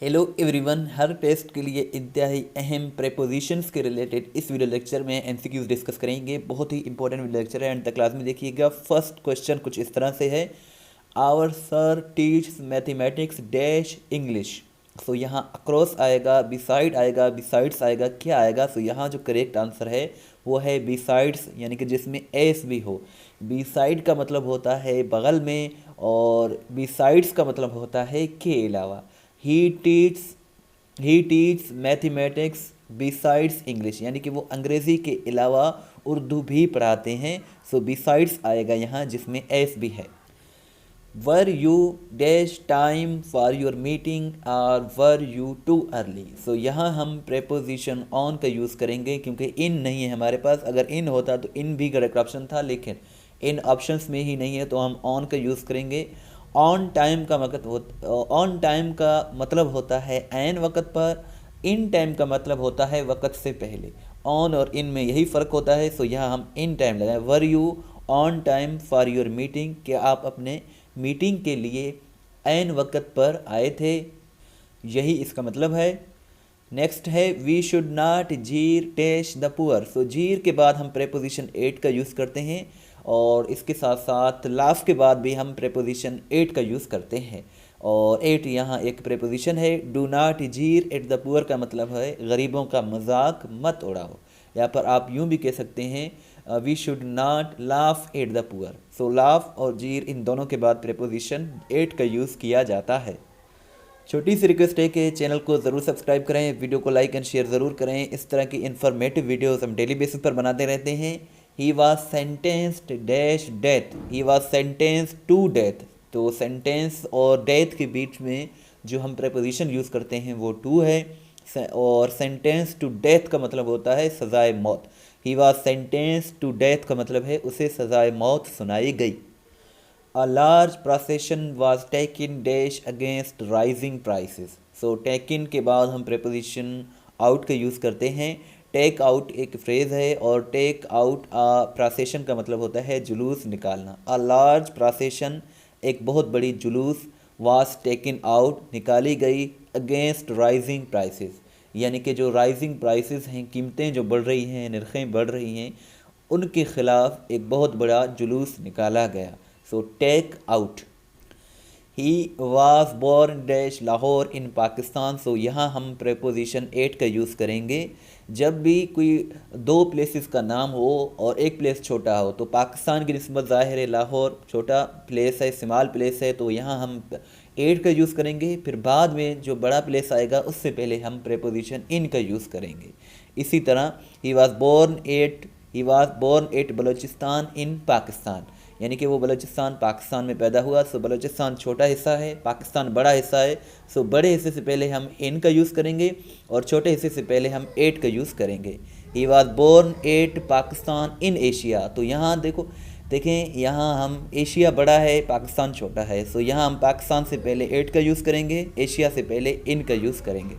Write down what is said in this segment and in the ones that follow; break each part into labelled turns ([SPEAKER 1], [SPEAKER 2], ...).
[SPEAKER 1] Hello everyone, हर test के लिए इंतहाई अहम प्रेपोजिशंस के रिलेटेड इस वीडियो लेक्चर में एमसीक्यूज डिस्कस करेंगे। बहुत ही इंपॉर्टेंट वीडियो लेक्चर है, एंड तक क्लास में देखिएगा। फर्स्ट क्वेश्चन कुछ इस तरह से है, our sir teach mathematics dash English. So यहाँ अक्रॉस आएगा, बिसाइड आएगा, बिसाइड्स आएगा, क्या आएगा? सो यहाँ जो करेक्ट आंसर है वो है बिसाइड्स, यानी कि जिसमें एस भी हो। बिसाइड का मतलब होता है बगल में, और बिसाइड्स का मतलब होता है के अलावा। ही टीच ही टीच मैथमेटिक्स बिसाइड्स इंग्लिश, यानी कि वो अंग्रेज़ी के अलावा उर्दू भी पढ़ाते हैं। सो बिसाइड्स आएगा यहाँ, जिसमें एस भी है। Were you dash time for your meeting और वर यू टू अर्ली। सो यहाँ हम प्रेपोजिशन ऑन का यूज़ करेंगे, क्योंकि इन नहीं है हमारे पास। अगर इन होता तो इन भी करेक्ट ऑप्शन था, लेकिन इन ऑप्शंस में ही नहीं है, तो हम ऑन का यूज़ करेंगे। ऑन टाइम का मतलब होता है एन वक़्त पर। इन टाइम का मतलब होता है वक़्त से पहले। ऑन और इन में यही फ़र्क होता है। सो यहाँ हम इन टाइम लगाएं। Were you on time for your meeting, क्या आप अपने मीटिंग के लिए एन वक़्त पर आए थे, यही इसका मतलब है। नेक्स्ट है, वी शुड नॉट जीर डैश द पुअर। सो जीर के बाद हम प्रेपोजिशन एट का यूज़ करते हैं, और इसके साथ साथ लाफ के बाद भी हम प्रेपोजिशन एट का यूज़ करते हैं। और एट यहाँ एक प्रेपोजिशन है। डू नॉट जीर एट द पुअर का मतलब है गरीबों का मजाक मत उड़ाओ। यहाँ पर आप यूँ भी कह सकते हैं, we should not laugh at the poor. So laugh और जीर, इन दोनों के बाद प्रेपोजिशन एट का यूज़ किया जाता है। छोटी सी रिक्वेस्ट है कि चैनल को ज़रूर सब्सक्राइब करें, वीडियो को लाइक एंड शेयर ज़रूर करें। इस तरह की इन्फॉर्मेटिव वीडियोस हम डेली बेसिस पर बनाते रहते हैं। He was sentenced dash death, he was sentenced to death. तो सेंटेंस और डेथ के बीच में जो हम प्रेपोजिशन यूज़ करते हैं वो टू है, और सेंटेंस टू डेथ का मतलब होता है सज़ाए मौत। He was sentence to death का मतलब है उसे सज़ाए मौत सुनाई गई। A large procession was taken dash against rising prices. So taken के बाद हम preposition out का यूज़ करते हैं। टेक आउट एक फ्रेज़ है, और टेक आउट procession का मतलब होता है जुलूस निकालना। A large procession एक बहुत बड़ी जुलूस, was taken out निकाली गई, against rising prices, यानी कि जो राइजिंग प्राइसेस हैं, कीमतें जो बढ़ रही हैं, नरखें बढ़ रही हैं, उनके ख़िलाफ़ एक बहुत बड़ा जुलूस निकाला गया। So take out. He was born dash Lahore in Pakistan. So यहाँ हम प्रेपोजिशन एट का यूज़ करेंगे। जब भी कोई दो प्लेसेस का नाम हो और एक प्लेस छोटा हो, तो पाकिस्तान की निस्बत ज़ाहिर है लाहौर छोटा प्लेस है, स्मॉल प्लेस है, तो यहाँ हम एट का यूज़ करेंगे। फिर बाद में जो बड़ा प्लेस आएगा उससे पहले हम प्रेपोजिशन इन का यूज़ करेंगे। इसी तरह he was born at Balochistan in Pakistan, यानी कि वो बलूचिस्तान पाकिस्तान में पैदा हुआ। सो बलूचिस्तान छोटा हिस्सा है, पाकिस्तान बड़ा हिस्सा है। सो बड़े हिस्से से पहले हम इन का यूज़ करेंगे, और छोटे हिस्से से पहले हम एट का यूज़ करेंगे। He was born at Pakistan in Asia. तो यहाँ देखें, यहाँ हम एशिया बड़ा है, पाकिस्तान छोटा है। सो यहाँ हम पाकिस्तान से पहले एट का यूज़ करेंगे, एशिया से पहले इन का यूज़ करेंगे।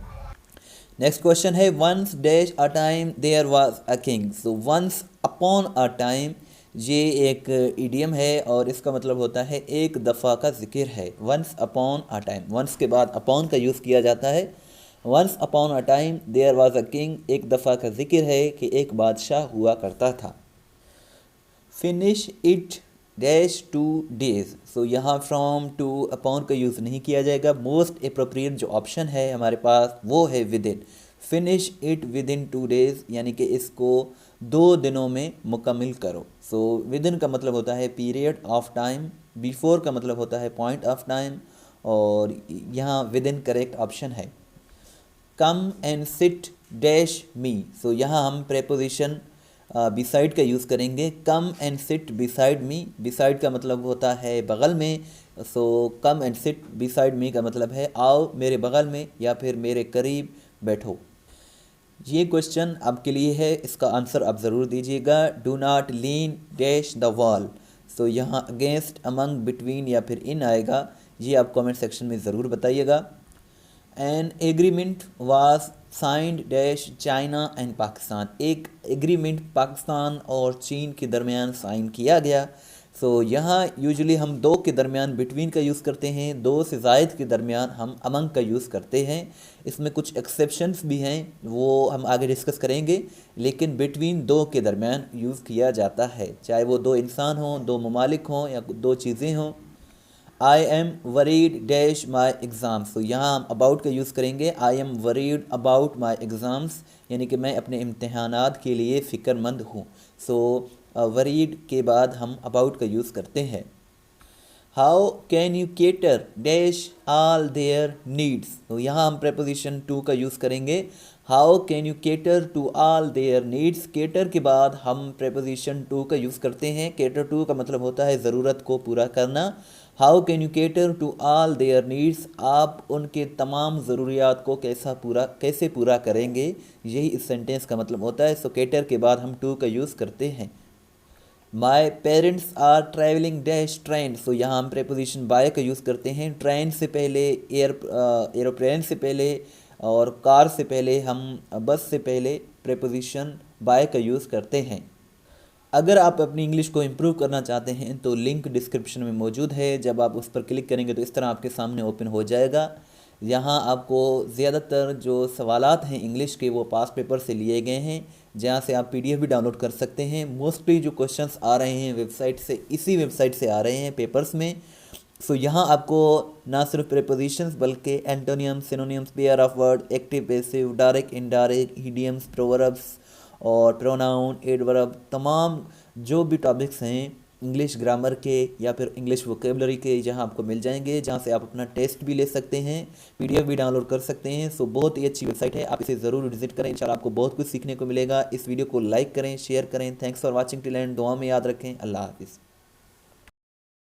[SPEAKER 1] नेक्स्ट क्वेश्चन है, once dash a time there was a king. So once upon a time, ये एक इडियम है, और इसका मतलब होता है एक दफ़ा का जिक्र है। Once upon a time, once के बाद अपॉन का यूज़ किया जाता है। Once upon a time there was a king, एक दफ़ा का जिक्र है कि एक बादशाह हुआ करता था। Finish it dash two days. So यहाँ फ्रॉम टू अपॉन का यूज़ नहीं किया जाएगा। मोस्ट अप्रोप्रिएट जो ऑप्शन है हमारे पास वो है with in. Finish it with in 2 days, यानी कि इसको 2 दिनों में मुकम्मल करो। सो विद इन का मतलब होता है पीरियड ऑफ टाइम, बिफोर का मतलब होता है पॉइंट ऑफ टाइम, और यहाँ विद इन करेक्ट ऑप्शन है। Come and sit dash me. So यहाँ हम प्रेपोजिशन बिसाइड का यूज़ करेंगे। Come and sit beside me, beside का मतलब होता है बगल में। So come and sit beside me का मतलब है आओ मेरे बगल में, या फिर मेरे करीब बैठो। ये क्वेश्चन आपके लिए है, इसका आंसर आप ज़रूर दीजिएगा। Do not lean dash the wall. So यहाँ अगेंस्ट, अमंग, बिटवीन या फिर इन आएगा, ये आप कमेंट सेक्शन में ज़रूर बताइएगा। An agreement was signed dash China and Pakistan. एक एग्रीमेंट पाकिस्तान और चीन के दरमियान साइन किया गया। सो यहाँ यूजुअली हम दो के दरमियान बिटवीन का यूज़ करते हैं, दो से ज़ायद के दरमियान हम अमंग का यूज़ करते हैं। इसमें कुछ एक्सेप्शंस भी हैं, वो हम आगे डिस्कस करेंगे, लेकिन बिटवीन दो के दरमियान यूज़ किया जाता है, चाहे वो दो इंसान हों, दो ममालिक हों या दो चीज़ें हों। I am worried dash my exams, तो यहाँ हम अबाउट का यूज़ करेंगे। I am worried about my exams, यानी कि मैं अपने इम्तहानात के लिए फ़िक्रमंद हूँ। सो वरीड के बाद हम अबाउट का यूज़ करते हैं। How can you cater dash all their needs, तो यहाँ हम प्रेपोजिशन टू का यूज़ करेंगे। How can you cater to all their needs, cater के बाद हम प्रेपोजिशन टू का यूज़ करते हैं। केटर टू का मतलब होता है ज़रूरत को पूरा करना। How can you cater to all their needs, आप उनके तमाम ज़रूरियात को कैसे पूरा करेंगे, यही इस सेंटेंस का मतलब होता है। सो केटर के बाद हम टू का यूज़ करते हैं। My parents are travelling dash train, so यहाँ हम प्रेपोजिशन बाय का यूज़ करते हैं। ट्रेन से पहले, एरोप्लेन से पहले और कार से पहले, हम बस से पहले प्रेपोजिशन बाय का यूज़ करते हैं। अगर आप अपनी इंग्लिश को इम्प्रूव करना चाहते हैं तो लिंक डिस्क्रिप्शन में मौजूद है, जब आप उस पर क्लिक करेंगे तो इस तरह आपके सामने ओपन हो जाएगा। यहाँ आपको ज़्यादातर जो सवालात हैं इंग्लिश के वो पास पेपर से लिए गए हैं, जहाँ से आप PDF भी डाउनलोड कर सकते हैं। मोस्टली जो क्वेश्चंस आ रहे हैं वेबसाइट से, इसी वेबसाइट से आ रहे हैं पेपर्स में। सो यहाँ आपको ना सिर्फ प्रेपोजिशंस बल्कि एंटोनियम्स, synonyms, pair of word, active, passive, direct, indirect, idioms, proverbs और प्रोनाउन, एडवर्ब, तमाम जो भी टॉपिक्स हैं इंग्लिश ग्रामर के या फिर इंग्लिश वोकेबलरी के, जहां आपको मिल जाएंगे, जहां से आप अपना टेस्ट भी ले सकते हैं, PDF भी डाउनलोड कर सकते हैं। सो बहुत ही अच्छी वेबसाइट है, आप इसे ज़रूर विजिट करें, इंशाल्लाह आपको बहुत कुछ सीखने को मिलेगा। इस वीडियो को लाइक करें, शेयर करें। Thanks for watching till and, दुआ में याद रखें। अल्लाह हाफिज़।